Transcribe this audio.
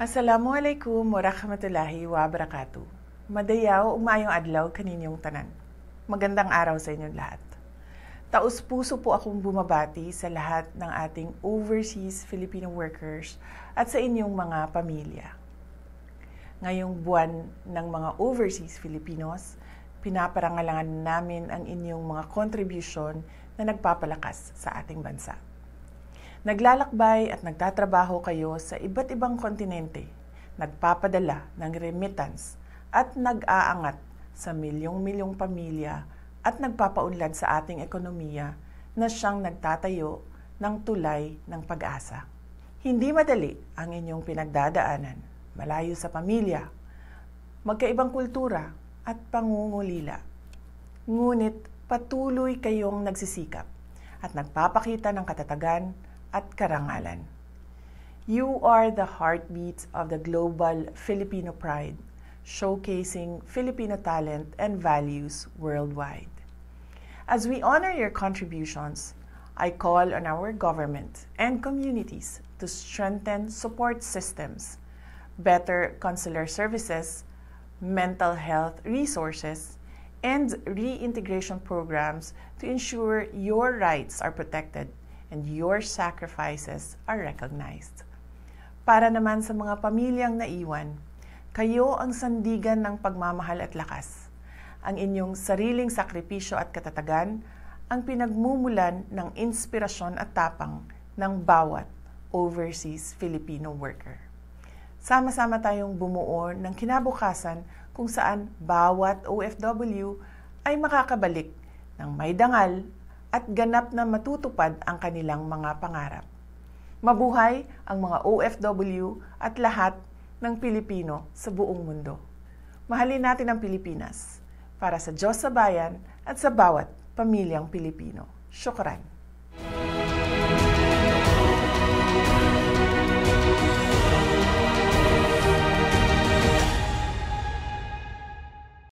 Assalamualaikum warahmatullahi wabarakatuh. Madayaw ug maayong adlaw kaninyong tanan. Magandang araw sa inyong lahat. Taus-puso po akong bumabati sa lahat ng ating overseas Filipino workers at sa inyong mga pamilya. Ngayong buwan ng mga overseas Filipinos, pinaparangalangan namin ang inyong mga contribution na nagpapalakas sa ating bansa. Naglalakbay at nagtatrabaho kayo sa iba't ibang kontinente, nagpapadala ng remittance at nag-aangat sa milyong-milyong pamilya at nagpapaunlad sa ating ekonomiya na siyang nagtatayo ng tulay ng pag-asa. Hindi madali ang inyong pinagdadaanan, malayo sa pamilya, magkaibang kultura at pangungulila. Ngunit patuloy kayong nagsisikap at nagpapakita ng katatagan at karangalan. You are the heartbeats of the global Filipino pride, showcasing Filipino talent and values worldwide. As we honor your contributions, I call on our government and communities to strengthen support systems, better consular services, mental health resources, and reintegration programs to ensure your rights are protected and your sacrifices are recognized. Para naman sa mga pamilyang naiwan, kayo ang sandigan ng pagmamahal at lakas. Ang inyong sariling sakripisyo at katatagan ang pinagmumulan ng inspirasyon at tapang ng bawat overseas Filipino worker. Sama-sama tayong bumuo ng kinabukasan kung saan bawat OFW ay makakabalik ng may dangal at ganap na matutupad ang kanilang mga pangarap. Mabuhay ang mga OFW at lahat ng Pilipino sa buong mundo. Mahalin natin ang Pilipinas para sa Diyos sa bayan at sa bawat pamilyang Pilipino. Syukran.